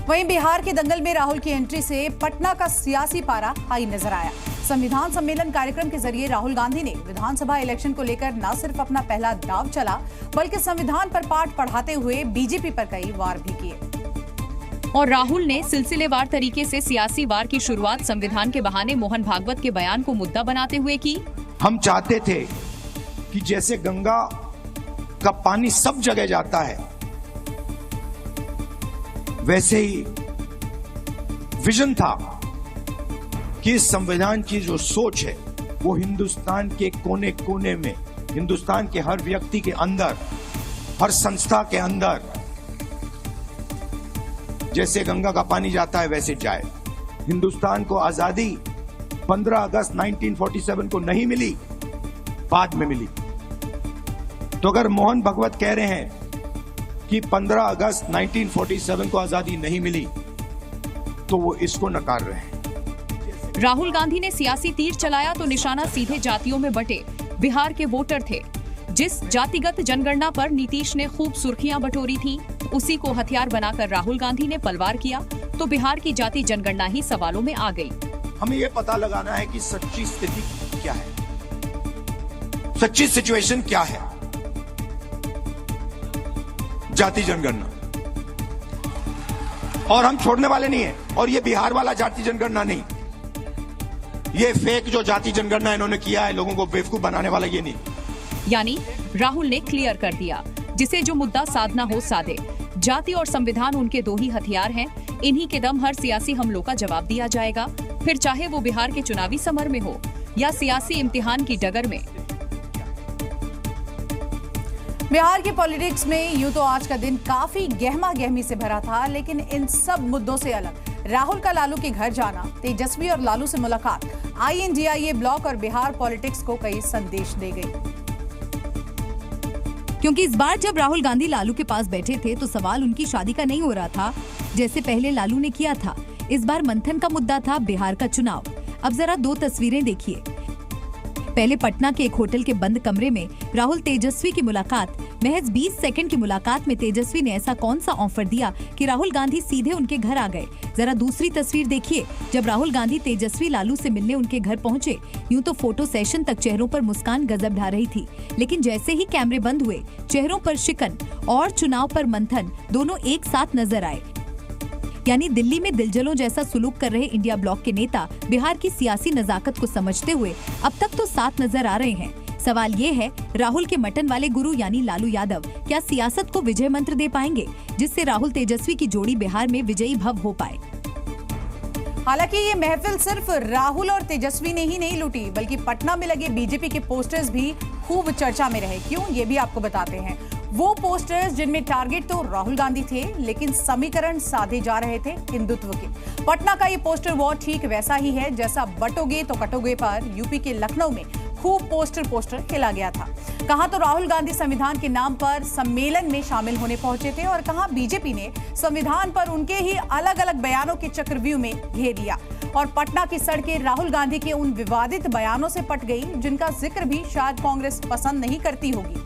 वहीं बिहार के दंगल में राहुल की एंट्री से पटना का सियासी पारा हाई नजर आया। संविधान सम्मेलन कार्यक्रम के जरिए राहुल गांधी ने विधानसभा इलेक्शन को लेकर न सिर्फ अपना पहला दांव चला, बल्कि संविधान पर पाठ पढ़ाते हुए बीजेपी पर कई वार भी किए। और राहुल ने सिलसिलेवार तरीके से सियासी वार की शुरुआत संविधान के बहाने मोहन भागवत के बयान को मुद्दा बनाते हुए की। हम चाहते थे कि जैसे गंगा का पानी सब जगह जाता है, वैसे ही विजन था कि इस संविधान की जो सोच है वो हिंदुस्तान के कोने कोने में, हिंदुस्तान के हर व्यक्ति के अंदर, हर संस्था के अंदर जैसे गंगा का पानी जाता है वैसे जाए। हिंदुस्तान को आजादी 15 अगस्त 1947 को नहीं मिली, बाद में मिली। तो अगर मोहन भागवत कह रहे हैं कि 15 अगस्त 1947 को आजादी नहीं मिली, तो वो इसको नकार रहे हैं। राहुल गांधी ने सियासी तीर चलाया तो निशाना सीधे जातियों में बटे बिहार के वोटर थे। जिस जातिगत जनगणना पर नीतीश ने खूब सुर्खियां बटोरी थी, उसी को हथियार बनाकर राहुल गांधी ने पलवार किया तो बिहार की जाति जनगणना ही सवालों में आ गई। हमें ये पता लगाना है कि सच्ची स्थिति क्या है, सच्ची सिचुएशन क्या है। जाति जनगणना, और हम छोड़ने वाले नहीं है। और ये बिहार वाला जाति जनगणना नहीं, ये फेक जो जाति जनगणना इन्होंने किया है लोगों को बेवकूफ बनाने वाला, ये नहीं। यानी राहुल ने क्लियर कर दिया, जिसे जो मुद्दा साधना हो साधे। जाति और संविधान उनके दो ही हथियार हैं, इन्हीं के दम हर सियासी हमलों का जवाब दिया जाएगा, फिर चाहे वो बिहार के चुनावी समर में हो या सियासी इम्तिहान की डगर में। बिहार की पॉलिटिक्स में यूं तो आज का दिन काफी गहमा गहमी से भरा था, लेकिन इन सब मुद्दों से अलग राहुल का लालू के घर जाना, तेजस्वी और लालू से मुलाकात INDIA ब्लॉक और बिहार पॉलिटिक्स को कई संदेश दे गई। क्योंकि इस बार जब राहुल गांधी लालू के पास बैठे थे तो सवाल उनकी शादी का नहीं हो रहा था जैसे पहले लालू ने किया था। इस बार मंथन का मुद्दा था बिहार का चुनाव। अब जरा दो तस्वीरें देखिए। पहले पटना के एक होटल के बंद कमरे में राहुल तेजस्वी की मुलाकात। महज 20 सेकंड की मुलाकात में तेजस्वी ने ऐसा कौन सा ऑफर दिया कि राहुल गांधी सीधे उनके घर आ गए। जरा दूसरी तस्वीर देखिए, जब राहुल गांधी तेजस्वी लालू से मिलने उनके घर पहुंचे, यूं तो फोटो सेशन तक चेहरों पर मुस्कान गजब ढा रही थी, लेकिन जैसे ही कैमरे बंद हुए, चेहरों पर शिकन और चुनाव पर मंथन दोनों एक साथ नजर आए। यानी दिल्ली में दिलजलों जैसा सुलूक कर रहे इंडिया ब्लॉक के नेता बिहार की सियासी नजाकत को समझते हुए अब तक तो साथ नजर आ रहे हैं। सवाल ये है, राहुल के मटन वाले गुरु यानी लालू यादव क्या सियासत को विजय मंत्र दे पाएंगे, जिससे राहुल तेजस्वी की जोड़ी बिहार में विजयी भव हो पाए। हालांकि ये महफिल सिर्फ राहुल और तेजस्वी ने ही नहीं लूटी, बल्कि पटना में लगे बीजेपी के पोस्टर्स भी खूब चर्चा में रहे। क्यों, ये भी आपको बताते हैं। वो पोस्टर्स जिनमें टारगेट तो राहुल गांधी थे, लेकिन समीकरण साधे जा रहे थे हिंदुत्व के। पटना का ये पोस्टर वॉर ठीक वैसा ही है जैसा बटोगे तो कटोगे पर यूपी के लखनऊ में खूब पोस्टर हिला गया था। कहां तो राहुल गांधी संविधान के नाम पर सम्मेलन में शामिल होने पहुंचे थे और कहां बीजेपी ने संविधान पर उनके ही अलग अलग बयानों के चक्रव्यूह में घेर लिया। और पटना की सड़कें राहुल गांधी के उन विवादित बयानों से पट गई जिनका जिक्र भी शायद कांग्रेस पसंद नहीं करती होगी।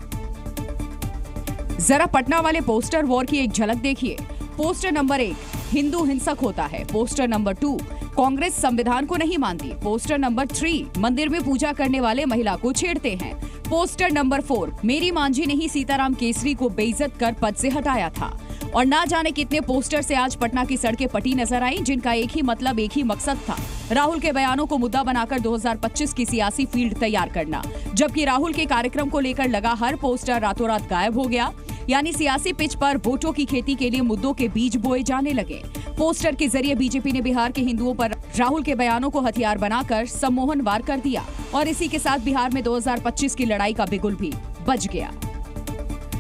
जरा पटना वाले पोस्टर वॉर की एक झलक देखिए। पोस्टर नंबर 1, हिंदू हिंसक होता है। पोस्टर नंबर 2, कांग्रेस संविधान को नहीं मानती। पोस्टर नंबर 3, मंदिर में पूजा करने वाले महिला को छेड़ते हैं। पोस्टर नंबर 4, मेरी मांझी ने ही सीताराम केसरी को बेइज्जत कर पद से हटाया था। और ना जाने कितने पोस्टर से आज पटना की सड़कें पटी नजर आई, जिनका एक ही मतलब, एक ही मकसद था, राहुल के बयानों को मुद्दा बनाकर 2025 की सियासी फील्ड तैयार करना। जबकि राहुल के कार्यक्रम को लेकर लगा हर पोस्टर रातों रात गायब हो गया। यानी सियासी पिच पर वोटों की खेती के लिए मुद्दों के बीज बोए जाने लगे। पोस्टर के जरिए बीजेपी ने बिहार के हिंदुओं पर राहुल के बयानों को हथियार बनाकर सम्मोहन वार कर दिया और इसी के साथ बिहार में 2025 की लड़ाई का बिगुल भी बज गया।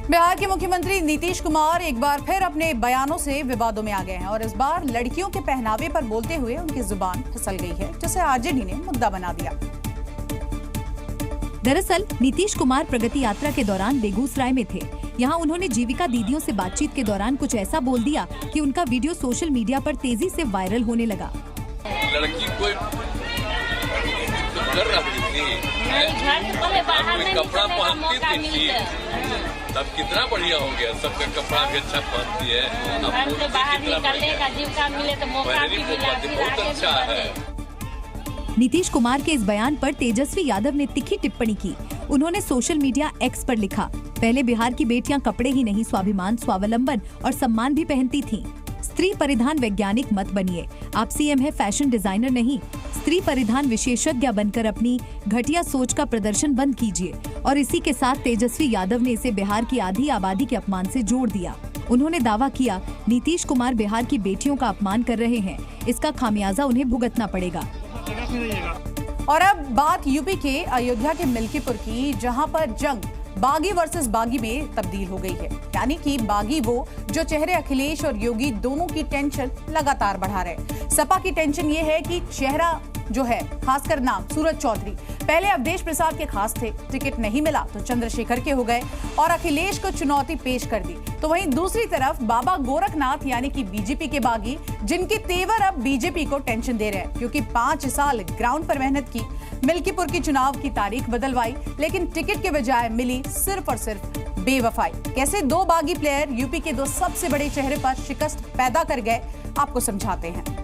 बिहार के मुख्यमंत्री नीतीश कुमार एक बार फिर अपने बयानों से विवादों में आ गए हैं और इस बार लड़कियों के पहनावे पर बोलते हुए उनकी जुबान फिसल गई है, जिसे आरजेडी ने मुद्दा बना दिया। दरअसल नीतीश कुमार प्रगति यात्रा के दौरान बेगूसराय में थे। यहाँ उन्होंने जीविका दीदियों से बातचीत के दौरान कुछ ऐसा बोल दिया कि उनका वीडियो सोशल मीडिया पर तेजी से वायरल होने लगा। लड़की कोई कर रही थी, कपड़ा पहनती थी, तब कितना बढ़िया हो गया, सबका कपड़ा भी अच्छा पहनती है। घर से बाहर निकलने का जीविका मिले तो मौका भी मिला, बहुत अच्छा है। नीतीश कुमार के इस बयान पर तेजस्वी यादव ने तीखी टिप्पणी की। उन्होंने सोशल मीडिया एक्स पर लिखा, पहले बिहार की बेटियां कपड़े ही नहीं स्वाभिमान, स्वावलंबन और सम्मान भी पहनती थीं। स्त्री परिधान वैज्ञानिक मत बनिए, आप सीएम है, फैशन डिजाइनर नहीं। स्त्री परिधान विशेषज्ञ बनकर अपनी घटिया सोच का प्रदर्शन बंद कीजिए। और इसी के साथ तेजस्वी यादव ने इसे बिहार की आधी आबादी के अपमान से जोड़ दिया। उन्होंने दावा किया, नीतीश कुमार बिहार की बेटियों का अपमान कर रहे हैं, इसका खामियाजा उन्हें भुगतना पड़ेगा। और अब बात यूपी के अयोध्या के मिल्कीपुर की, जहां पर जंग बागी वर्सेस बागी में तब्दील हो गई है। यानी कि बागी वो जो चेहरे अखिलेश और योगी दोनों की टेंशन लगातार बढ़ा रहे। सपा की टेंशन ये है कि चेहरा जो है, खासकर नाम सूरज चौधरी, पहले अवधेश प्रसाद के खास थे, टिकट नहीं मिला तो चंद्रशेखर के हो गए और अखिलेश को चुनौती पेश कर दी। तो वहीं दूसरी तरफ बाबा गोरखनाथ यानी कि बीजेपी के बागी, जिनके तेवर अब बीजेपी को टेंशन दे रहे हैं, क्योंकि 5 साल ग्राउंड पर मेहनत की, मिल्कीपुर की चुनाव की तारीख बदलवाई, लेकिन टिकट के बजाय मिली सिर्फ और सिर्फ बेवफाई। कैसे दो बागी प्लेयर यूपी के दो सबसे बड़े चेहरे पर शिकस्त पैदा कर गए, आपको समझाते हैं।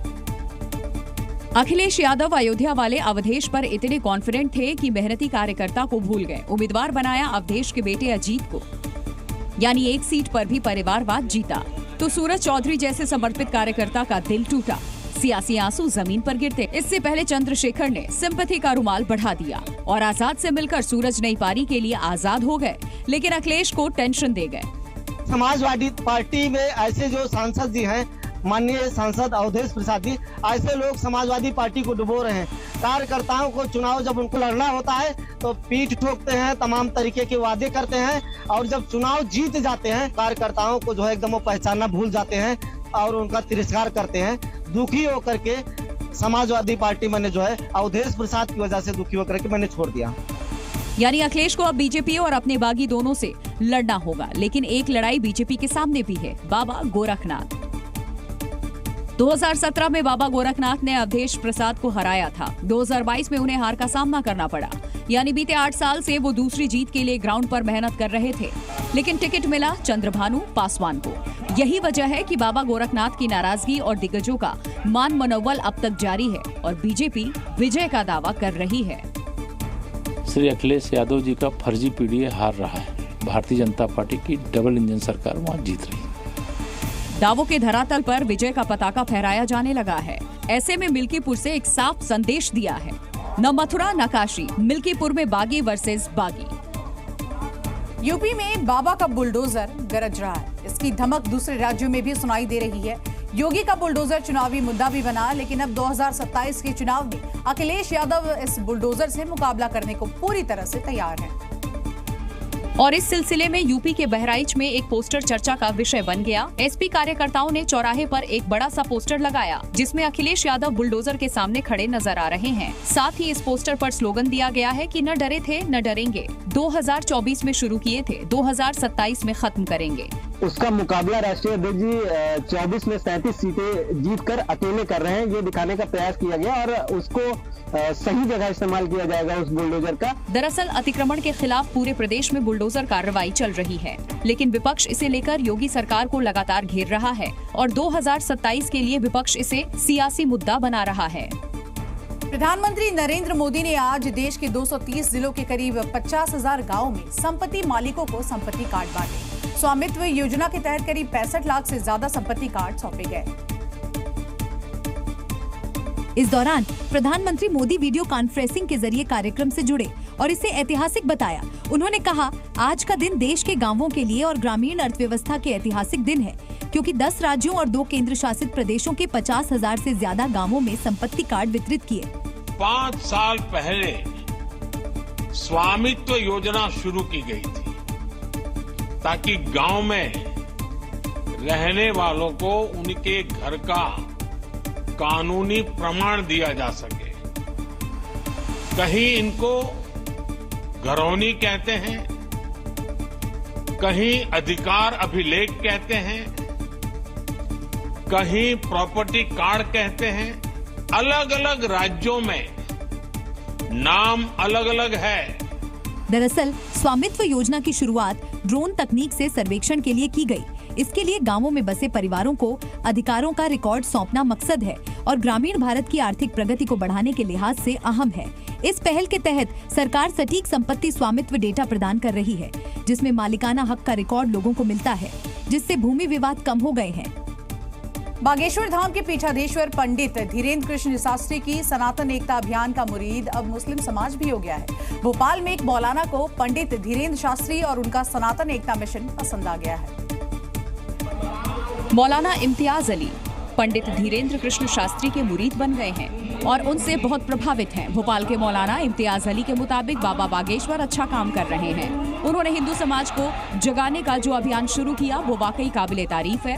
अखिलेश यादव अयोध्या वाले अवधेश पर इतने कॉन्फिडेंट थे कि मेहनती कार्यकर्ता को भूल गए। उम्मीदवार बनाया अवधेश के बेटे अजीत को, यानी एक सीट पर भी परिवारवाद जीता। तो सूरज चौधरी जैसे समर्पित कार्यकर्ता का दिल टूटा, सियासी आंसू जमीन पर गिरते। इससे पहले चंद्रशेखर ने सिंपैथी का रुमाल बढ़ा दिया और आजाद से मिलकर सूरज नई पारी के लिए आजाद हो गए, लेकिन अखिलेश को टेंशन दे गए। समाजवादी पार्टी में ऐसे जो सांसद जी हैं, माननीय सांसद अवधेश प्रसाद जी, ऐसे लोग समाजवादी पार्टी को डुबो रहे हैं। कार्यकर्ताओं को चुनाव जब उनको लड़ना होता है तो पीठ ठोकते हैं, तमाम तरीके के वादे करते हैं, और जब चुनाव जीत जाते हैं कार्यकर्ताओं को जो है एकदम वो पहचानना भूल जाते हैं और उनका तिरस्कार करते हैं। दुखी होकर के समाजवादी पार्टी मैंने जो है अवधेश प्रसाद की वजह से दुखी होकर के मैंने छोड़ दिया। यानी अखिलेश को अब बीजेपी और अपने बागी दोनों से लड़ना होगा, लेकिन एक लड़ाई बीजेपी के सामने भी है, बाबा गोरखनाथ। 2017 में बाबा गोरखनाथ ने अवधेश प्रसाद को हराया था। 2022 में उन्हें हार का सामना करना पड़ा, यानी बीते 8 साल से वो दूसरी जीत के लिए ग्राउंड पर मेहनत कर रहे थे, लेकिन टिकट मिला चंद्रभानु पासवान को। यही वजह है कि बाबा गोरखनाथ की नाराजगी और दिग्गजों का मान मनोबल अब तक जारी है और बीजेपी विजय का दावा कर रही है। श्री अखिलेश यादव जी का फर्जी पीडीए हार रहा है। भारतीय जनता पार्टी की डबल इंजन सरकार वहाँ जीत रही है। दावों के धरातल पर विजय का पताका फहराया जाने लगा है। ऐसे में मिल्कीपुर से एक साफ संदेश दिया है, न मथुरा न काशी, मिल्कीपुर में बागी वर्सेस बागी। यूपी में बाबा का बुलडोजर गरज रहा है। इसकी धमक दूसरे राज्यों में भी सुनाई दे रही है। योगी का बुलडोजर चुनावी मुद्दा भी बना, लेकिन अब 2027 के चुनाव में अखिलेश यादव इस बुलडोजर से मुकाबला करने को पूरी तरह से तैयार हैं। और इस सिलसिले में यूपी के बहराइच में एक पोस्टर चर्चा का विषय बन गया। एसपी कार्यकर्ताओं ने चौराहे पर एक बड़ा सा पोस्टर लगाया, जिसमें अखिलेश यादव बुलडोजर के सामने खड़े नजर आ रहे हैं। साथ ही इस पोस्टर पर स्लोगन दिया गया है कि न डरे थे न डरेंगे, 2024 में शुरू किए थे, 2027 में खत्म करेंगे। उसका मुकाबला राष्ट्रीय अध्यक्ष जी 24 में 37 सीटें जीतकर अकेले कर रहे हैं, ये दिखाने का प्रयास किया गया और उसको सही जगह इस्तेमाल किया जाएगा उस बुलडोजर का। दरअसल अतिक्रमण के खिलाफ पूरे प्रदेश में बुलडोजर कार्रवाई चल रही है, लेकिन विपक्ष इसे लेकर योगी सरकार को लगातार घेर रहा है और 2027 के लिए विपक्ष इसे सियासी मुद्दा बना रहा है। प्रधानमंत्री नरेंद्र मोदी ने आज देश के 230 जिलों के करीब 50,000 गाँव में संपत्ति मालिकों को संपत्ति कार्ड बांटे। स्वामित्व योजना के तहत करीब 65 लाख से ज्यादा संपत्ति कार्ड सौंपे गए। इस दौरान प्रधानमंत्री मोदी वीडियो कॉन्फ्रेंसिंग के जरिए कार्यक्रम से जुड़े और इसे ऐतिहासिक बताया। उन्होंने कहा, आज का दिन देश के गांवों के लिए और ग्रामीण अर्थव्यवस्था के ऐतिहासिक दिन है, क्योंकि 10 राज्यों और 2 केंद्र शासित प्रदेशों के 50,000 से ज्यादा गांवों में संपत्ति कार्ड वितरित किए। 5 साल पहले स्वामित्व योजना शुरू की गई थी, ताकि गांव में रहने वालों को उनके घर का कानूनी प्रमाण दिया जा सके। कहीं इनको घरौनी कहते हैं, कहीं अधिकार अभिलेख कहते हैं, कहीं प्रॉपर्टी कार्ड कहते हैं। अलग अलग राज्यों में नाम अलग अलग है। दरअसल स्वामित्व योजना की शुरुआत ड्रोन तकनीक से सर्वेक्षण के लिए की गई। इसके लिए गांवों में बसे परिवारों को अधिकारों का रिकॉर्ड सौंपना मकसद है और ग्रामीण भारत की आर्थिक प्रगति को बढ़ाने के लिहाज से अहम है। इस पहल के तहत सरकार सटीक संपत्ति स्वामित्व डेटा प्रदान कर रही है, जिसमें मालिकाना हक का रिकॉर्ड लोगों को मिलता है, जिससे भूमि विवाद कम हो गए हैं। बागेश्वर धाम के पीठाधीश्वर पंडित धीरेन्द्र कृष्ण शास्त्री की सनातन एकता अभियान का मुरीद अब मुस्लिम समाज भी हो गया है। भोपाल में एक मौलाना को पंडित धीरेन्द्र शास्त्री और उनका सनातन एकता मिशन पसंद आ गया है। मौलाना इम्तियाज अली पंडित धीरेन्द्र कृष्ण शास्त्री के मुरीद बन गए हैं और उनसे बहुत प्रभावित हैं। भोपाल के मौलाना इम्तियाज अली के मुताबिक बाबा बागेश्वर अच्छा काम कर रहे हैं। उन्होंने हिंदू समाज को जगाने का जो अभियान शुरू किया वो वाकई काबिले तारीफ है।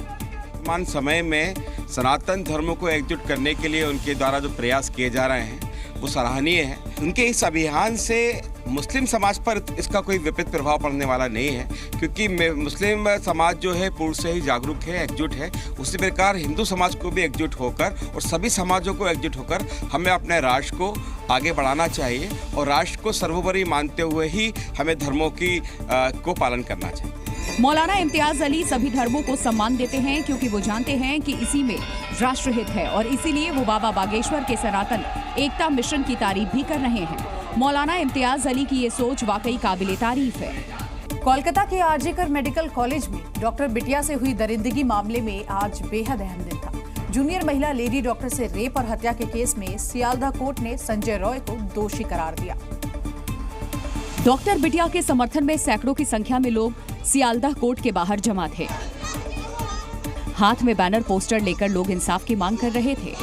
वर्तमान समय में सनातन धर्म को एकजुट करने के लिए उनके द्वारा जो प्रयास किए जा रहे हैं वो सराहनीय है। उनके इस अभियान से मुस्लिम समाज पर इसका कोई विपरीत प्रभाव पड़ने वाला नहीं है, क्योंकि मुस्लिम समाज जो है पूर्व से ही जागरूक है, एकजुट है। उसी प्रकार हिंदू समाज को भी एकजुट होकर और सभी समाजों को एकजुट होकर हमें अपने राष्ट्र को आगे बढ़ाना चाहिए और राष्ट्र को सर्वोपरि मानते हुए ही हमें धर्मों को पालन करना चाहिए। मौलाना इम्तियाज अली सभी धर्मों को सम्मान देते हैं क्योंकि वो जानते हैं कि इसी में राष्ट्रहित है और इसीलिए वो बाबा बागेश्वर के सनातन एकता मिशन की तारीफ भी कर रहे हैं। मौलाना इम्तियाज अली की ये सोच वाकई काबिले तारीफ है। कोलकाता के आरजीकर मेडिकल कॉलेज में डॉक्टर बिटिया से हुई दरिंदगी मामले में आज बेहद अहम दिन था। जूनियर महिला लेडी डॉक्टर से रेप और हत्या के केस में सियालदह कोर्ट ने संजय रॉय को दोषी करार दिया। डॉक्टर बिटिया के समर्थन में सैकड़ों की संख्या में लोग सियालदह कोर्ट के बाहर जमा थे। हाथ में बैनर पोस्टर लेकर लोग इंसाफ की मांग कर रहे थे।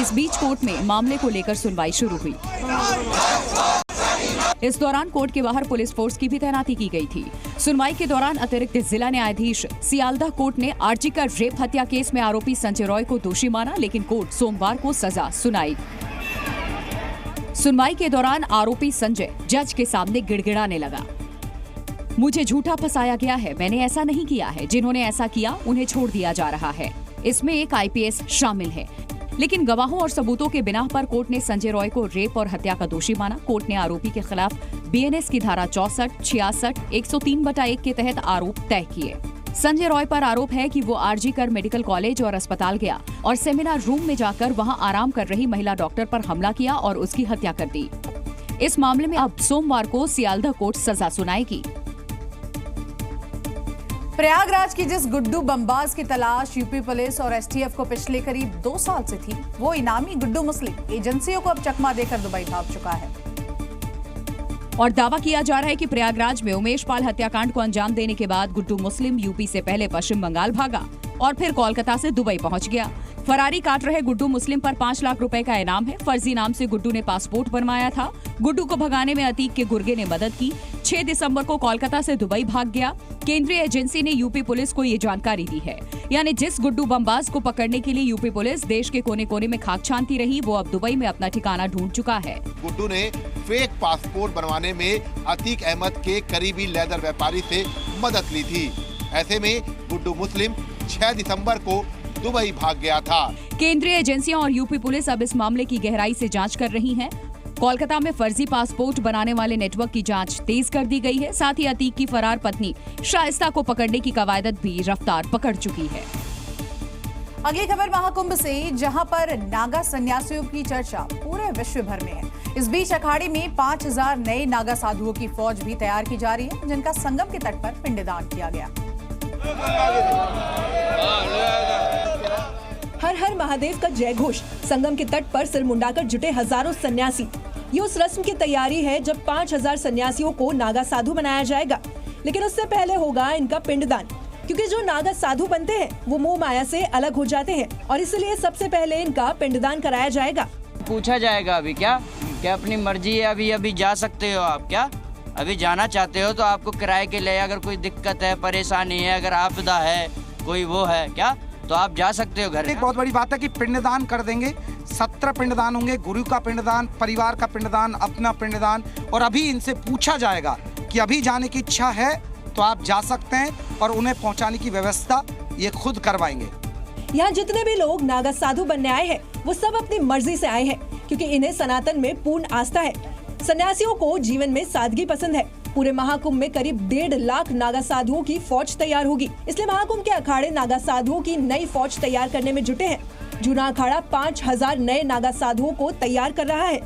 इस बीच कोर्ट में मामले को लेकर सुनवाई शुरू हुई। इस दौरान कोर्ट के बाहर पुलिस फोर्स की भी तैनाती की गई थी। सुनवाई के दौरान अतिरिक्त जिला न्यायाधीश सियालदह कोर्ट ने आरजीकर रेप हत्या केस में आरोपी संजय रॉय को दोषी माना, लेकिन कोर्ट सोमवार को सजा सुनाई। सुनवाई के दौरान आरोपी संजय जज के सामने गिड़गिड़ाने लगा। मुझे झूठा फंसाया गया है, मैंने ऐसा नहीं किया है, जिन्होंने ऐसा किया उन्हें छोड़ दिया जा रहा है। इसमें एक आईपीएस शामिल है। लेकिन गवाहों और सबूतों के बिना पर कोर्ट ने संजय रॉय को रेप और हत्या का दोषी माना। कोर्ट ने आरोपी के खिलाफ बीएनएस की धारा 64, 66, 103/1 के तहत आरोप तय किए। संजय रॉय पर आरोप है कि वो आरजीकर मेडिकल कॉलेज और अस्पताल गया और सेमिनार रूम में जाकर वहां आराम कर रही महिला डॉक्टर पर हमला किया और उसकी हत्या कर दी। इस मामले में अब सोमवार को सियालदह कोर्ट सजा सुनाएगी। प्रयागराज की जिस गुड्डू बमबाज की तलाश यूपी पुलिस और एसटीएफ को पिछले करीब 2 साल से थी, वो इनामी गुड्डू मुस्लिम एजेंसियों को अब चकमा देकर दुबई भाग चुका है। और दावा किया जा रहा है कि प्रयागराज में उमेश पाल हत्याकांड को अंजाम देने के बाद गुड्डू मुस्लिम यूपी से पहले पश्चिम बंगाल भागा और फिर कोलकाता से दुबई पहुंच गया। फरारी काट रहे गुड्डू मुस्लिम पर 5 लाख रुपए का इनाम है। फर्जी नाम से गुड्डू ने पासपोर्ट बनवाया था। गुड्डू को भगाने में अतीक के गुर्गे ने मदद की। 6 दिसंबर को कोलकाता से दुबई भाग गया। केंद्रीय एजेंसी ने यूपी पुलिस को ये जानकारी दी है। यानी जिस गुड्डू बमबाज को पकड़ने के लिए यूपी पुलिस देश के कोने कोने में खाक छानती रही, वो अब दुबई में अपना ठिकाना ढूंढ चुका है। गुड्डू ने फेक पासपोर्ट बनवाने में अतीक अहमद के करीबी लेदर व्यापारी से मदद ली थी। ऐसे में गुड्डू मुस्लिम 6 दिसंबर को दुबई भाग गया था। केंद्रीय एजेंसियां और यूपी पुलिस अब इस मामले की गहराई से जांच कर रही हैं। कोलकाता में फर्जी पासपोर्ट बनाने वाले नेटवर्क की जांच तेज कर दी गई है। साथ ही अतीक की फरार पत्नी शाइस्ता को पकड़ने की कवायद भी रफ्तार पकड़ चुकी है। अगली खबर महाकुंभ से, जहां पर नागा सन्यासियों की चर्चा पूरे विश्व भर में है। इस बीच अखाड़े में 5000 नए नागा साधुओं की फौज भी तैयार की जा रही है, जिनका संगम के तट पर पिंडदान किया गया। हर हर महादेव का जय घोष। संगम के तट पर सिर मुंडाकर जुटे हजारों सन्यासी। ये उस रस्म की तैयारी है जब 5000 सन्यासियों को नागा साधु बनाया जाएगा। लेकिन उससे पहले होगा इनका पिंडदान, क्योंकि जो नागा साधु बनते हैं वो मोह माया से अलग हो जाते हैं और इसलिए सबसे पहले इनका पिंडदान कराया जाएगा। पूछा जाएगा अभी क्या अपनी मर्जी है, अभी जा सकते हो आप, क्या अभी जाना चाहते हो तो आपको किराए के लिए, अगर कोई दिक्कत है, परेशानी है, अगर आपदा है, कोई वो है क्या, तो आप जा सकते हो घर। एक बहुत बड़ी बात है कि पिंडदान कर देंगे। 17 पिंडदान होंगे, गुरु का पिंडदान, परिवार का पिंडदान, अपना पिंडदान। और अभी इनसे पूछा जाएगा कि अभी जाने की इच्छा है तो आप जा सकते हैं और उन्हें पहुंचाने की व्यवस्था ये खुद करवाएंगे। यहाँ जितने भी लोग नागा साधु बनने आए हैं वो सब अपनी मर्जी से आए हैं, क्योंकि इन्हें सनातन में पूर्ण आस्था है। सन्यासियों को जीवन में सादगी पसंद है पूरे महाकुंभ में करीब 1.5 लाख नागा साधुओं की फौज तैयार होगी। इसलिए महाकुंभ के अखाड़े नागा साधुओं की नई फौज तैयार करने में जुटे हैं। जूना अखाड़ा 5000 नए नागा साधुओं को तैयार कर रहा है।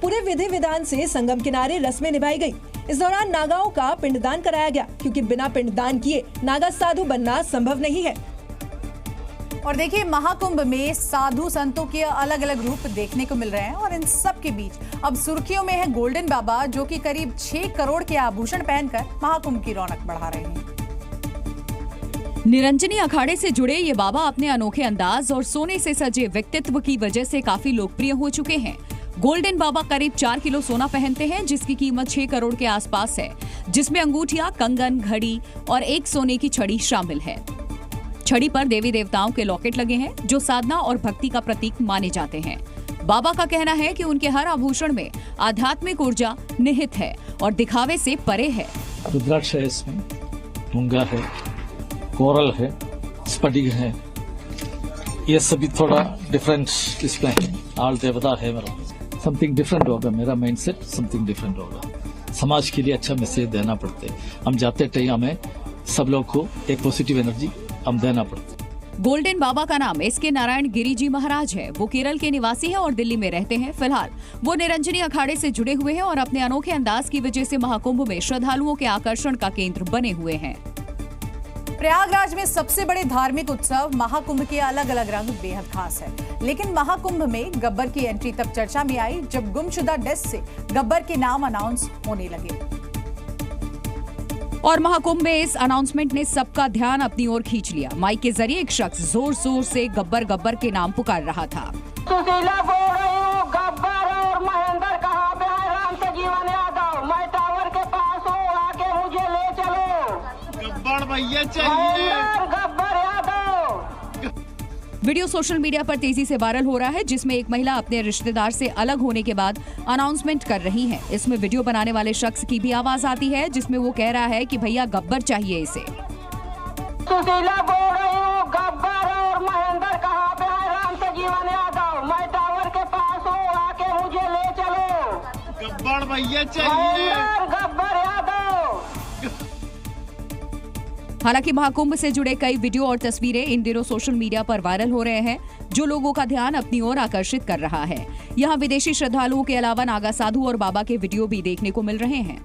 पूरे विधि विधान से संगम किनारे रस्में निभाई गई। इस दौरान नागाओं का पिंडदान कराया गया, क्योंकि बिना पिंडदान किए नागा साधु बनना संभव नहीं है। और देखिए, महाकुंभ में साधु संतों के अलग अलग रूप देखने को मिल रहे हैं और इन सब के बीच अब सुर्खियों में है गोल्डन बाबा, जो कि करीब 6 करोड़ के आभूषण पहनकर महाकुंभ की रौनक बढ़ा रहे हैं। निरंजनी अखाड़े से जुड़े ये बाबा अपने अनोखे अंदाज और सोने से सजे व्यक्तित्व की वजह से काफी लोकप्रिय हो चुके हैं। गोल्डन बाबा करीब 4 किलो सोना पहनते हैं, जिसकी कीमत 6 करोड़ के आसपास है, जिसमें अंगूठियां, कंगन, घड़ी और एक सोने की छड़ी शामिल है। छड़ी पर देवी देवताओं के लॉकेट लगे हैं, जो साधना और भक्ति का प्रतीक माने जाते हैं। बाबा का कहना है कि उनके हर आभूषण में आध्यात्मिक ऊर्जा निहित है और दिखावे से परे है। रुद्राक्ष है, इसमें मूंगा है, कोरल है, स्फटिक है, ये सभी थोड़ा डिफरेंट इसमें है। आल देवता है मेरा, समथिंग डिफरेंट होगा, मेरा माइंडसेट समथिंग डिफरेंट होगा। समाज के लिए अच्छा मैसेज देना पड़ता है। हम जाते टाइम हमें सब लोग को एक पॉजिटिव एनर्जी हम देना पड़ता है। गोल्डन बाबा का नाम एसके नारायण गिरी जी महाराज है। वो केरल के निवासी हैं और दिल्ली में रहते हैं। फिलहाल वो निरंजनी अखाड़े से जुड़े हुए हैं और अपने अनोखे अंदाज की वजह से महाकुंभ में श्रद्धालुओं के आकर्षण का केंद्र बने हुए हैं। प्रयागराज में सबसे बड़े धार्मिक उत्सव महाकुंभ के अलग अलग रंग बेहद खास है, लेकिन महाकुंभ में गब्बर की एंट्री तब चर्चा में आई जब गुमशुदा डेस्क से गब्बर के नाम अनाउंस होने लगे। और महाकुंभ में इस अनाउंसमेंट ने सबका ध्यान अपनी ओर खींच लिया। माइक के जरिए एक शख्स जोर जोर से गब्बर गब्बर के नाम पुकार रहा था। सुशीला बोल रही हूँ, गब्बर और महेंद्र कहाँ पे है? राम से जीवन यादव, मैं टावर के पास हूँ, आके मुझे ले चलो। गब्बर भैया चाहिए, Gabbar Yadav. Video social media पर तेजी से वायरल हो रहा है, जिसमें एक महिला अपने रिश्तेदार से अलग होने के बाद अनाउंसमेंट कर रही है। इसमें वीडियो बनाने वाले शख्स की भी आवाज आती है, जिसमें वो कह रहा है कि भैया गब्बर चाहिए इसे। सुशीला बोल रही हूँ, गब्बर और महेंद्र कहाँ पे है? राम से जीवन यादव, मैं टावर के पास हूँ, आके मुझे ले चलो। गब्बर भैया चाहिए, गब्बर यादव। हालांकि महाकुंभ से जुड़े कई वीडियो और तस्वीरें इन दिनों सोशल मीडिया पर वायरल हो रहे हैं, जो लोगों का ध्यान अपनी ओर आकर्षित कर रहा है। यहाँ विदेशी श्रद्धालुओं के अलावा नागा साधु और बाबा के वीडियो भी देखने को मिल रहे हैं।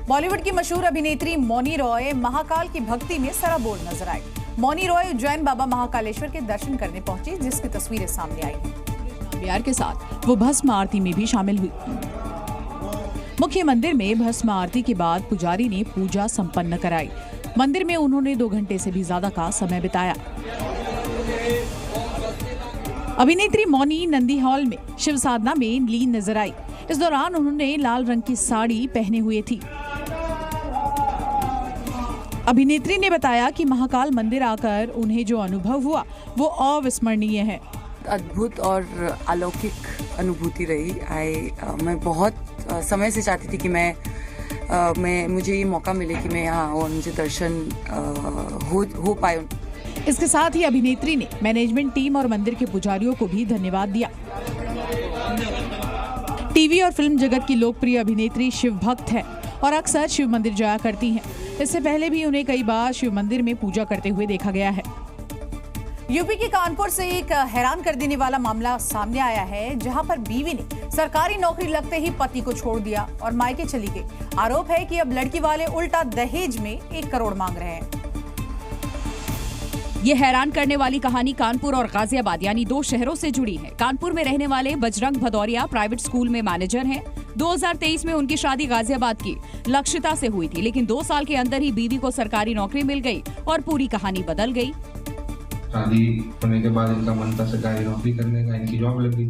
बॉलीवुड की मशहूर अभिनेत्री मौनी रॉय महाकाल की भक्ति में सराबोर नजर आई। मौनी रॉय उज्जैन बाबा महाकालेश्वर के दर्शन करने पहुंची, जिसकी तस्वीरें सामने आई हैं। बिहार के साथ वो भस्म आरती में भी शामिल हुई। मुख्य मंदिर में भस्म आरती के बाद पुजारी ने पूजा संपन्न कराई। मंदिर में उन्होंने 2 घंटे से भी ज्यादा का समय बिताया। अभिनेत्री मौनी नंदी हॉल में शिव साधना में लीन नजर आई। इस दौरान उन्होंने लाल रंग की साड़ी पहने हुए थी। अभिनेत्री ने बताया कि महाकाल मंदिर आकर उन्हें जो अनुभव हुआ वो अविस्मरणीय है। अद्भुत और अलौकिक अनुभूति रही। मैं बहुत समय से चाहती थी कि मुझे ये मौका मिले कि मैं यहाँ और मुझे दर्शन हो पाए। इसके साथ ही अभिनेत्री ने मैनेजमेंट टीम और मंदिर के पुजारियों को भी धन्यवाद दिया। टीवी और फिल्म जगत की लोकप्रिय अभिनेत्री शिव भक्त है और अक्सर शिव मंदिर जाया करती हैं। इससे पहले भी उन्हें कई बार शिव मंदिर में पूजा करते हुए देखा गया है। यूपी के कानपुर से एक हैरान कर देने वाला मामला सामने आया है, जहां पर बीवी ने सरकारी नौकरी लगते ही पति को छोड़ दिया और मायके चली गई। आरोप है कि अब लड़की वाले उल्टा दहेज में 1 करोड़ मांग रहे हैं। ये हैरान करने वाली कहानी कानपुर और गाजियाबाद यानी 2 शहरों से जुड़ी है। कानपुर में रहने वाले बजरंग भदौरिया प्राइवेट स्कूल में मैनेजर हैं। 2023 में उनकी शादी गाजियाबाद की लक्षिता से हुई थी, लेकिन 2 साल के अंदर ही बीवी को सरकारी नौकरी मिल गई और पूरी कहानी बदल गई। शादी होने के बाद इनका मन था सरकारी नौकरी करने का, इनकी जॉब लगी।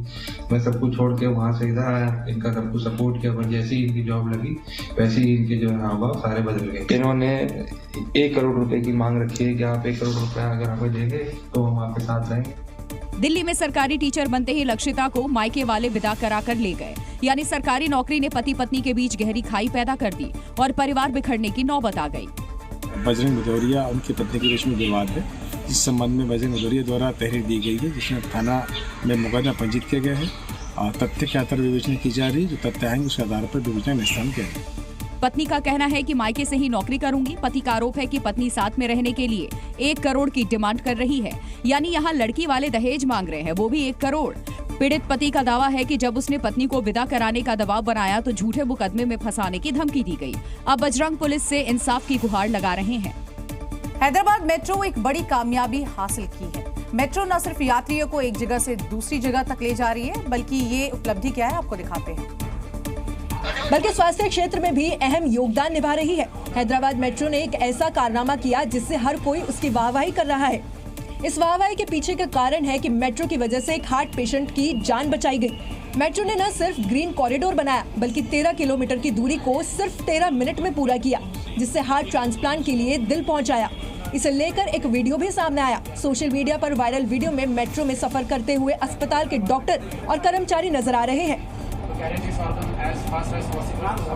मैं सब कुछ छोड़ के वहाँ से इधर आया, इनका सब कुछ सपोर्ट किया, पर जैसे ही इनकी जॉब लगी वैसे ही इनके जो हाव भाव सारे बदल गए। इन्होंने 1 करोड़ रुपए की मांग रखी है कि आप 1 करोड़ रुपया अगर हमें देंगे तो हम आपके साथ रहेंगे। दिल्ली में सरकारी टीचर बनते ही लक्षिता को मायके वाले विदा कराकर ले गए, यानी सरकारी नौकरी ने पति पत्नी के बीच गहरी खाई पैदा कर दी और परिवार बिखरने की नौबत आ गई। बजरंग भदौरिया उनकी पत्नी के बीच में विवाद है, जिस संबंध में बजरंग भदौरिया द्वारा तहरीर दी गई है, जिसमें थाना में मुकदमा पंजीत किया गया है और तथ्य के आधार पर विवेचना की जा रही है। जो तथ्य आएंगे उसके आधार पर विवेचना निष्पादन किया जाएगा। पत्नी का कहना है कि मायके से ही नौकरी करूंगी। पति का आरोप है कि पत्नी साथ में रहने के लिए 1 करोड़ की डिमांड कर रही है, यानी यहाँ लड़की वाले दहेज मांग रहे हैं, वो भी 1 करोड़। पीड़ित पति का दावा है कि जब उसने पत्नी को विदा कराने का दबाव बनाया तो झूठे मुकदमे में फंसाने की धमकी दी गई। अब बजरंग पुलिस से इंसाफ की गुहार लगा रहे हैं। हैदराबाद मेट्रो एक बड़ी कामयाबी हासिल की है। मेट्रो न सिर्फ यात्रियों को एक जगह से दूसरी जगह तक ले जा रही है, बल्कि ये उपलब्धि क्या है आपको दिखाते हैं। बल्कि स्वास्थ्य क्षेत्र में भी अहम योगदान निभा रही है। हैदराबाद मेट्रो ने एक ऐसा कारनामा किया जिससे हर कोई उसकी वाहवाही कर रहा है। इस वाहवाही के पीछे का कारण है कि मेट्रो की वजह से एक हार्ट पेशेंट की जान बचाई गई। मेट्रो ने न सिर्फ ग्रीन कॉरिडोर बनाया, बल्कि 13 किलोमीटर की दूरी को सिर्फ 13 मिनट में पूरा किया, जिससे हार्ट ट्रांसप्लांट के लिए दिल पहुंचाया। इसे लेकर एक वीडियो भी सामने आया। सोशल मीडिया पर वायरल वीडियो में मेट्रो में सफर करते हुए अस्पताल के डॉक्टर और कर्मचारी नजर आ रहे हैं।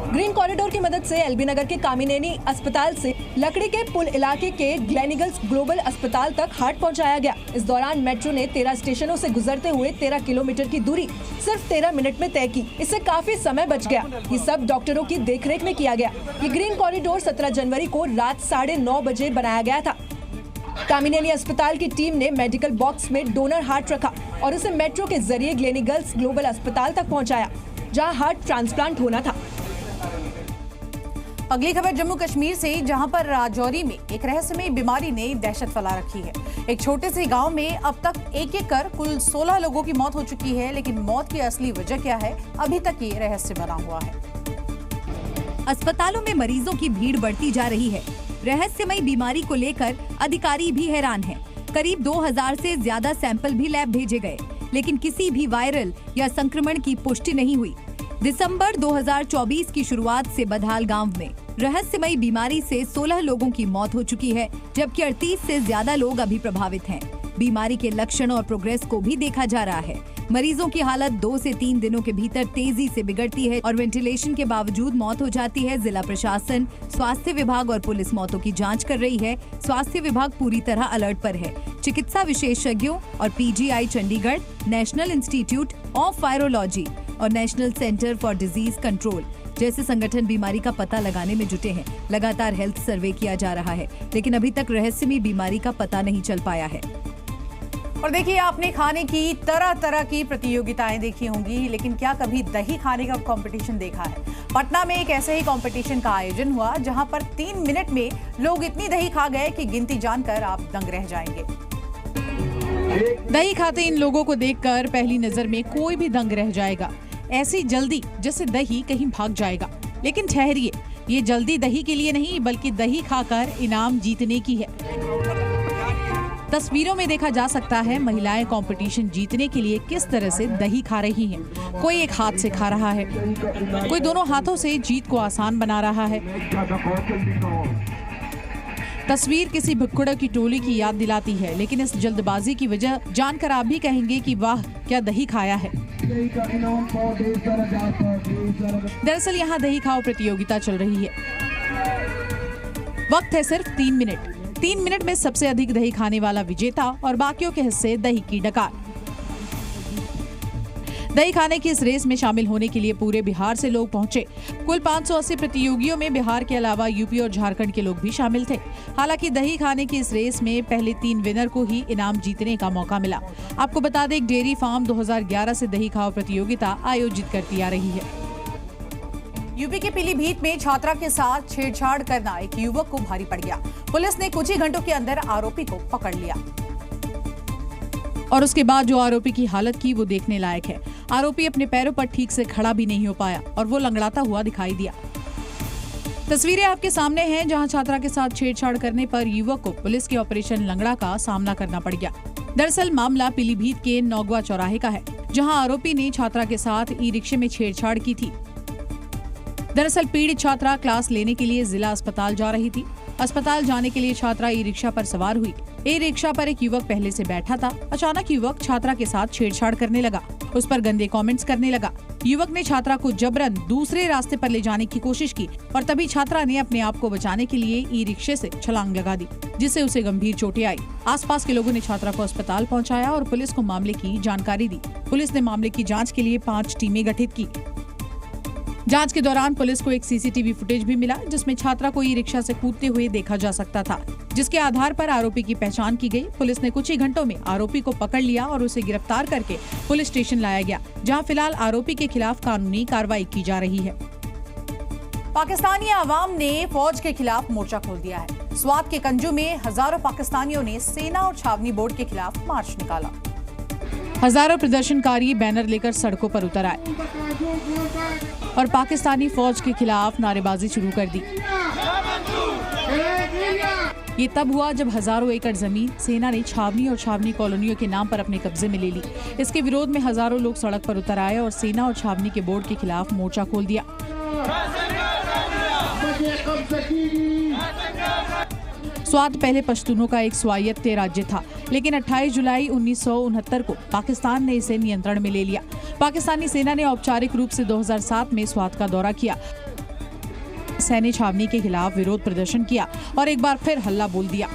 ग्रीन कॉरिडोर की मदद से एलबी नगर के कामिनेनी अस्पताल से लकड़ी के पुल इलाके के ग्लेनिगल्स ग्लोबल अस्पताल तक हार्ट पहुंचाया गया। इस दौरान मेट्रो ने 13 स्टेशनों से गुजरते हुए 13 किलोमीटर की दूरी सिर्फ 13 मिनट में तय की। इससे काफी समय बच गया। ये सब डॉक्टरों की देखरेख में किया गया। ये ग्रीन कॉरिडोर 17 जनवरी को रात 9:30 बजे बनाया गया था। कामिनेनी अस्पताल की टीम ने मेडिकल बॉक्स में डोनर हार्ट रखा और उसे मेट्रो के जरिए ग्लेनिगल्स ग्लोबल अस्पताल तक पहुंचाया, जहां हार्ट ट्रांसप्लांट होना था। अगली खबर जम्मू कश्मीर से, जहां पर राजौरी में एक रहस्यमयी बीमारी ने दहशत फैला रखी है। एक छोटे से गांव में अब तक एक कर कुल 16 लोगों की मौत हो चुकी है, लेकिन मौत की असली वजह क्या है, अभी तक ये रहस्य बना हुआ है। अस्पतालों में मरीजों की भीड़ बढ़ती जा रही है। रहस्यमयी बीमारी को लेकर अधिकारी भी हैरान हैं। करीब 2000 से ज्यादा सैंपल भी लैब भेजे गए, लेकिन किसी भी वायरल या संक्रमण की पुष्टि नहीं हुई। दिसंबर 2024 की शुरुआत से बधाल गांव में रहस्यमयी बीमारी से 16 लोगों की मौत हो चुकी है, जबकि 38 से ज्यादा लोग अभी प्रभावित हैं। बीमारी के लक्षण और प्रोग्रेस को भी देखा जा रहा है। मरीजों की हालत 2 से 3 दिनों के भीतर तेजी से बिगड़ती है और वेंटिलेशन के बावजूद मौत हो जाती है। जिला प्रशासन, स्वास्थ्य विभाग और पुलिस मौतों की जांच कर रही है। स्वास्थ्य विभाग पूरी तरह अलर्ट पर है। चिकित्सा विशेषज्ञों और PGI Chandigarh, national institute of virology और national centre for disease control जैसे संगठन बीमारी का पता लगाने में जुटे हैं। लगातार हेल्थ सर्वे किया जा रहा है, लेकिन अभी तक रहस्यमयी बीमारी का पता नहीं चल पाया है। और देखिए, आपने खाने की तरह तरह की प्रतियोगिताएं देखी होंगी, लेकिन क्या कभी दही खाने का कंपटीशन देखा है? पटना में एक ऐसे ही कंपटीशन का आयोजन हुआ, जहां पर 3 मिनट में लोग इतनी दही खा गए कि गिनती जानकर आप दंग रह जाएंगे। दही खाते इन लोगों को देखकर पहली नजर में कोई भी दंग रह जाएगा। ऐसी जल्दी जैसे दही कहीं भाग जाएगा। लेकिन ठहरिए, ये जल्दी दही के लिए नहीं, बल्कि दही खाकर इनाम जीतने की है। तस्वीरों में देखा जा सकता है महिलाएं कंपटीशन जीतने के लिए किस तरह से दही खा रही हैं। कोई एक हाथ से खा रहा है, कोई दोनों हाथों से जीत को आसान बना रहा है। तस्वीर किसी भुक्कड़ की टोली की याद दिलाती है, लेकिन इस जल्दबाजी की वजह जानकर आप भी कहेंगे कि वाह, क्या दही खाया है। दरअसल यहाँ दही खाओ प्रतियोगिता चल रही है। वक्त है सिर्फ 3 मिनट। 3 मिनट में सबसे अधिक दही खाने वाला विजेता और बाकियों के हिस्से दही की डकार। दही खाने की इस रेस में शामिल होने के लिए पूरे बिहार से लोग पहुंचे। कुल 580 प्रतियोगियों में बिहार के अलावा यूपी और झारखंड के लोग भी शामिल थे। हालांकि दही खाने की इस रेस में पहले 3 विनर को ही इनाम जीतने का मौका मिला। आपको बता दें, डेयरी फार्म 2011 से दही खाओ प्रतियोगिता आयोजित करती आ रही है। यूपी के पीलीभीत में छात्रा के साथ छेड़छाड़ करना एक युवक को भारी पड़ गया। पुलिस ने कुछ ही घंटों के अंदर आरोपी को पकड़ लिया और उसके बाद जो आरोपी की हालत की वो देखने लायक है। आरोपी अपने पैरों पर ठीक से खड़ा भी नहीं हो पाया और वो लंगड़ाता हुआ दिखाई दिया। तस्वीरें आपके सामने हैं, जहां छात्रा के साथ छेड़छाड़ करने पर युवक को पुलिस के ऑपरेशन लंगड़ा का सामना करना पड़ गया। दरअसल मामला पीलीभीत के नौगवा चौराहे का है, जहां आरोपी ने छात्रा के साथ ई-रिक्शे में छेड़छाड़ की थी। दरअसल पीड़ित छात्रा क्लास लेने के लिए जिला अस्पताल जा रही थी। अस्पताल जाने के लिए छात्रा ई रिक्शा पर सवार हुई। ई रिक्शा पर एक युवक पहले से बैठा था। अचानक युवक छात्रा के साथ छेड़छाड़ करने लगा, उस पर गंदे कमेंट्स करने लगा। युवक ने छात्रा को जबरन दूसरे रास्ते पर ले जाने की कोशिश की और तभी छात्रा ने अपने आप को बचाने के लिए ई रिक्शे से छलांग लगा दी, जिससे उसे गंभीर चोटें आई। आसपास के लोगों ने छात्रा को अस्पताल पहुंचाया और पुलिस को मामले की जानकारी दी। पुलिस ने मामले की जाँच के लिए 5 टीमें गठित की। जांच के दौरान पुलिस को एक सीसीटीवी फुटेज भी मिला जिसमें छात्रा को ई रिक्शा से कूदते हुए देखा जा सकता था, जिसके आधार पर आरोपी की पहचान की गई। पुलिस ने कुछ ही घंटों में आरोपी को पकड़ लिया और उसे गिरफ्तार करके पुलिस स्टेशन लाया गया, जहां फिलहाल आरोपी के खिलाफ कानूनी कार्रवाई की जा रही है। पाकिस्तानी आवाम ने फौज के खिलाफ मोर्चा खोल दिया है। स्वात के कंजू में हजारों पाकिस्तानियों ने सेना और छावनी बोर्ड के खिलाफ मार्च निकाला। हजारों प्रदर्शनकारी बैनर लेकर सड़कों पर उतर आए और पाकिस्तानी फौज के खिलाफ नारेबाजी शुरू कर दी। ये तब हुआ जब हजारों एकड़ जमीन सेना ने छावनी और छावनी कॉलोनियों के नाम पर अपने कब्जे में ले ली। इसके विरोध में हजारों लोग सड़क पर उतर आए और सेना और छावनी के बोर्ड के खिलाफ मोर्चा खोल दिया। स्वात पहले पश्तूनों का एक स्वायत्त राज्य था, लेकिन 28 जुलाई 1969 को पाकिस्तान ने इसे नियंत्रण में ले लिया। पाकिस्तानी सेना ने औपचारिक रूप से 2007 में स्वात का दौरा किया, सैन्य छावनी के खिलाफ विरोध प्रदर्शन किया और एक बार फिर हल्ला बोल दिया।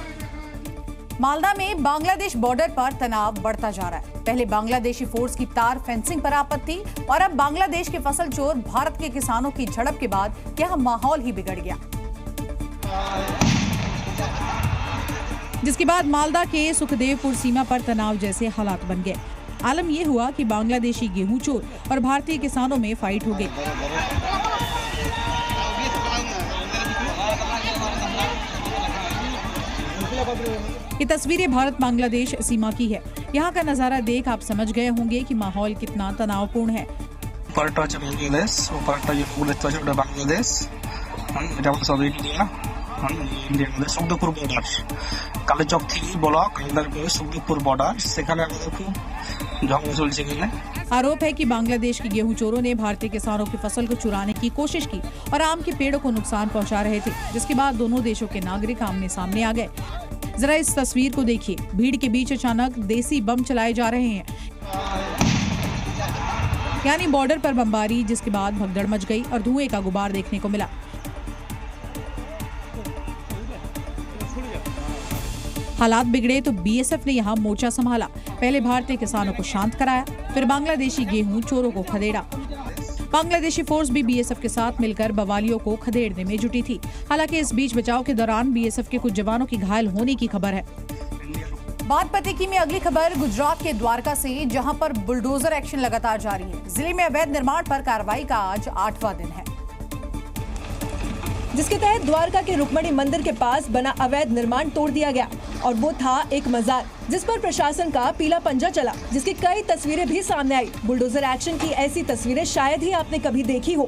मालदा में बांग्लादेश बॉर्डर पर तनाव बढ़ता जा रहा है। पहले बांग्लादेशी फोर्स की तार फेंसिंग पर आपत्ति थी और अब बांग्लादेश के फसल चोर भारत के किसानों की झड़प के बाद यहाँ माहौल ही बिगड़ गया, जिसके बाद मालदा के सुखदेवपुर सीमा पर तनाव जैसे हालात बन गए। आलम यह हुआ कि बांग्लादेशी गेहूं चोर और भारतीय किसानों में फाइट हो गई। ये तस्वीरें भारत बांग्लादेश सीमा की है। यहाँ का नजारा देख आप समझ गए होंगे कि माहौल कितना तनावपूर्ण है। সুখদেবপুর বর্ডার কালেচক থেকে ব্লক কালদারপুর সুখদেবপুর বর্ডার সেখানে আমাদের খুব ঝগড়া চলছে এখানে। आरोप है कि बांग्लादेश के गेहूं चोरों ने भारतीय किसानों की फसल को चुराने की कोशिश की और आम के पेड़ों को नुकसान पहुंचा रहे थे, जिसके बाद दोनों देशों के नागरिक आमने सामने आ गए। जरा इस तस्वीर को देखिए, भीड़ के बीच अचानक देसी बम चलाए जा रहे हैं, यानी बॉर्डर पर बमबारी, जिसके बाद भगदड़ मच गई और धुएं का गुबार देखने को मिला। हालात बिगड़े तो बीएसएफ ने यहाँ मोर्चा संभाला। पहले भारतीय किसानों को शांत कराया, फिर बांग्लादेशी गेहूं चोरों को खदेड़ा। बांग्लादेशी फोर्स भी बीएसएफ के साथ मिलकर बवालियों को खदेड़ने में जुटी थी। हालांकि इस बीच बचाव के दौरान बीएसएफ के कुछ जवानों की घायल होने की खबर है। बात पते की में अगली खबर गुजरात के द्वारका से, जहां पर बुलडोजर एक्शन लगातार जारी है। जिले में अवैध निर्माण पर कार्रवाई का आज 8वां दिन है, जिसके तहत द्वारका के रुक्मणी मंदिर के पास बना अवैध निर्माण तोड़ दिया गया और वो था एक मजार, जिस पर प्रशासन का पीला पंजा चला, जिसकी कई तस्वीरें भी सामने आई। बुलडोजर एक्शन की ऐसी तस्वीरें शायद ही आपने कभी देखी हो।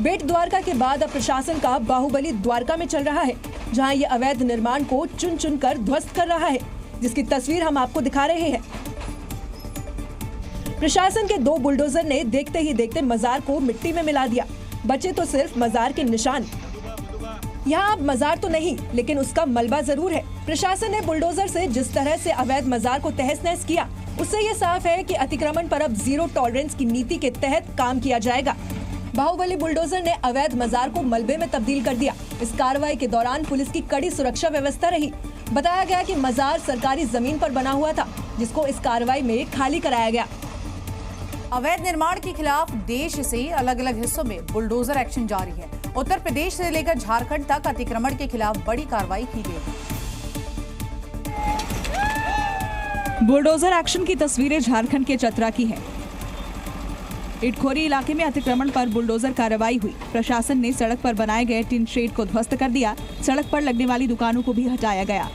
बेट द्वारका के बाद अब प्रशासन का बाहुबली द्वारका में चल रहा है, जहां ये अवैध निर्माण को चुन चुन कर ध्वस्त कर रहा है, जिसकी तस्वीर हम आपको दिखा रहे हैं। प्रशासन के 2 बुलडोजर ने देखते ही देखते मजार को मिट्टी में मिला दिया। बचे तो सिर्फ मजार के निशान। यहाँ अब मजार तो नहीं, लेकिन उसका मलबा जरूर है। प्रशासन ने बुलडोजर से जिस तरह से अवैध मजार को तहस नहस किया, उससे ये साफ है कि अतिक्रमण पर अब जीरो टॉलरेंस की नीति के तहत काम किया जाएगा। बाहुबली बुलडोजर ने अवैध मजार को मलबे में तब्दील कर दिया। इस कार्रवाई के दौरान पुलिस की कड़ी सुरक्षा व्यवस्था रही। बताया गया कि मजार सरकारी जमीन पर बना हुआ था, जिसको इस कार्रवाई में खाली कराया गया। अवैध निर्माण के खिलाफ देश से अलग अलग हिस्सों में बुलडोजर एक्शन जारी है। उत्तर प्रदेश से लेकर झारखंड तक अतिक्रमण के खिलाफ बड़ी कार्रवाई की गई है। बुलडोजर एक्शन की तस्वीरें झारखंड के चतरा की है। इटखोरी इलाके में अतिक्रमण पर बुलडोजर कार्रवाई हुई। प्रशासन ने सड़क पर बनाए गए टिन शेड को ध्वस्त कर दिया। सड़क पर लगने वाली दुकानों को भी हटाया गया।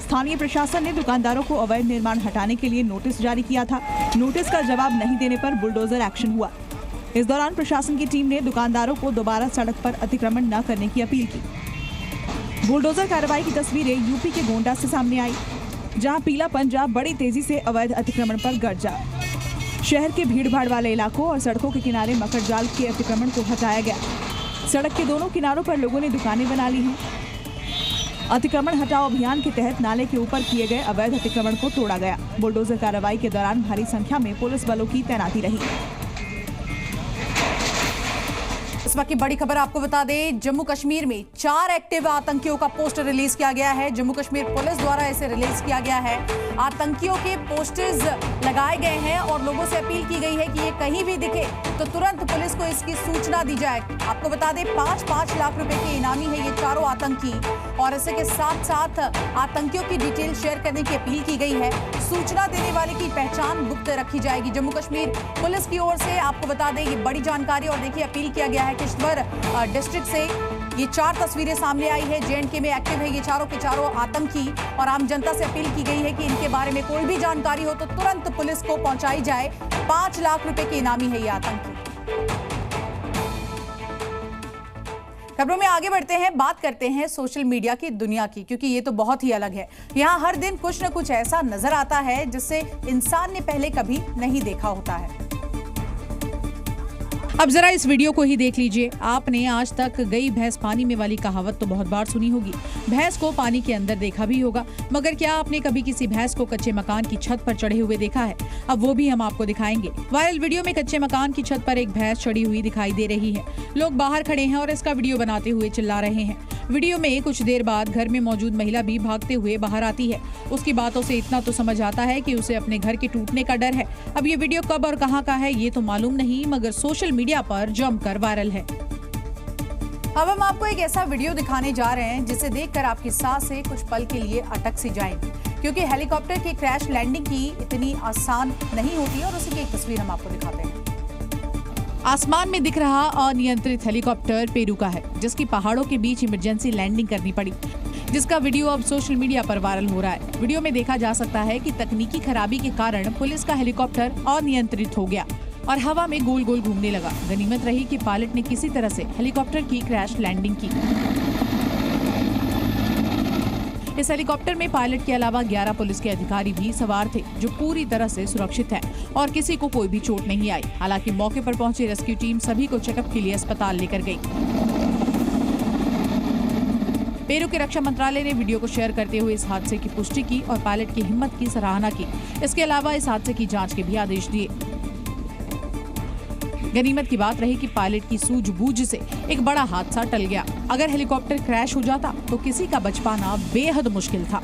स्थानीय प्रशासन ने दुकानदारों को अवैध निर्माण हटाने के लिए नोटिस जारी किया था। नोटिस का जवाब नहीं देने पर बुलडोजर एक्शन हुआ। इस दौरान प्रशासन की टीम ने दुकानदारों को दोबारा सड़क पर अतिक्रमण न करने की अपील की। बुलडोजर कार्रवाई की तस्वीरें यूपी के गोंडा से सामने आई, जहां पीला पंजा बड़ी तेजी से अवैध अतिक्रमण पर गरजा। शहर के भीड़भाड़ वाले इलाकों और सड़कों के किनारे मकर जाल के अतिक्रमण को हटाया गया। सड़क के दोनों किनारों पर लोगों ने दुकानें बना ली हैं। अतिक्रमण हटाओ अभियान के तहत नाले के ऊपर किए गए अवैध अतिक्रमण को तोड़ा गया। बुलडोजर कार्रवाई के दौरान भारी संख्या में पुलिस बलों की तैनाती रही। इस वक्त की बड़ी खबर आपको बता दें, जम्मू कश्मीर में 4 एक्टिव आतंकियों का पोस्टर रिलीज किया गया है। जम्मू कश्मीर पुलिस द्वारा इसे रिलीज किया गया है। आतंकियों के पोस्टर्स लगाए गए हैं और लोगों से अपील की गई है कि ये कहीं भी दिखे तो तुरंत पुलिस को इसकी सूचना दी जाए। आपको बता दें 5-5 लाख रुपए के इनामी है ये चारों आतंकी और इसी के साथ साथ आतंकियों की डिटेल शेयर करने की अपील की गई है। सूचना देने वाले की पहचान गुप्त रखी जाएगी। जम्मू कश्मीर पुलिस की ओर से आपको बता दें ये बड़ी जानकारी और देखिए अपील किया गया है। किश्तवाड़ डिस्ट्रिक्ट से ये 4 तस्वीरें सामने आई है। जेएंडके में एक्टिव है ये चारों के चारों आतंकी और आम जनता से अपील की गई है कि इनके बारे में कोई भी जानकारी हो तो तुरंत पुलिस को पहुंचाई जाए। 5 लाख रुपए के इनामी है ये आतंकी। खबरों में आगे बढ़ते हैं, बात करते हैं सोशल मीडिया की दुनिया की, क्योंकि ये तो बहुत ही अलग है। यहाँ हर दिन कुछ न कुछ ऐसा नजर आता है जिससे इंसान ने पहले कभी नहीं देखा होता है। अब जरा इस वीडियो को ही देख लीजिए। आपने आज तक गई भैंस पानी में वाली कहावत तो बहुत बार सुनी होगी। भैंस को पानी के अंदर देखा भी होगा, मगर क्या आपने कभी किसी भैंस को कच्चे मकान की छत पर चढ़े हुए देखा है? अब वो भी हम आपको दिखाएंगे। वायरल वीडियो में कच्चे मकान की छत पर एक भैंस चढ़ी हुई दिखाई दे रही है। लोग बाहर खड़े हैं और इसका वीडियो बनाते हुए चिल्ला रहे हैं। वीडियो में कुछ देर बाद घर में मौजूद महिला भी भागते हुए बाहर आती है। उसकी बातों से इतना तो समझ आता है कि उसे अपने घर के टूटने का डर है। अब ये वीडियो कब और कहां का है ये तो मालूम नहीं, मगर सोशल मीडिया पर जमकर वायरल है। अब हम आपको एक ऐसा वीडियो दिखाने जा रहे हैं जिसे देखकर आपकी सांसें कुछ पल के लिए अटक सी जाएंगी, क्योंकि हेलीकॉप्टर की क्रैश लैंडिंग की इतनी आसान नहीं होती और उसी की एक तस्वीर हम आपको दिखाते हैं। आसमान में दिख रहा अनियंत्रित हेलीकॉप्टर पेरू का है, जिसकी पहाड़ों के बीच इमरजेंसी लैंडिंग करनी पड़ी, जिसका वीडियो अब सोशल मीडिया पर वायरल हो रहा है। वीडियो में देखा जा सकता है कि तकनीकी खराबी के कारण पुलिस का हेलीकॉप्टर अनियंत्रित हो गया और हवा में गोल गोल घूमने लगा। गनीमत रही कि पायलट ने किसी तरह से हेलीकॉप्टर की क्रैश लैंडिंग की। इस हेलीकॉप्टर में पायलट के अलावा 11 पुलिस के अधिकारी भी सवार थे, जो पूरी तरह से सुरक्षित हैं और किसी को कोई भी चोट नहीं आई। हालांकि मौके पर पहुंची रेस्क्यू टीम सभी को चेकअप के लिए अस्पताल लेकर गई। पेरू के रक्षा मंत्रालय ने वीडियो को शेयर करते हुए इस हादसे की पुष्टि की और पायलट की हिम्मत की सराहना की। इसके अलावा इस हादसे की जांच के भी आदेश दिए। गनीमत की बात रही कि पायलट की सूझबूझ से एक बड़ा हादसा टल गया। अगर हेलीकॉप्टर क्रैश हो जाता तो किसी का बच पाना बेहद मुश्किल था।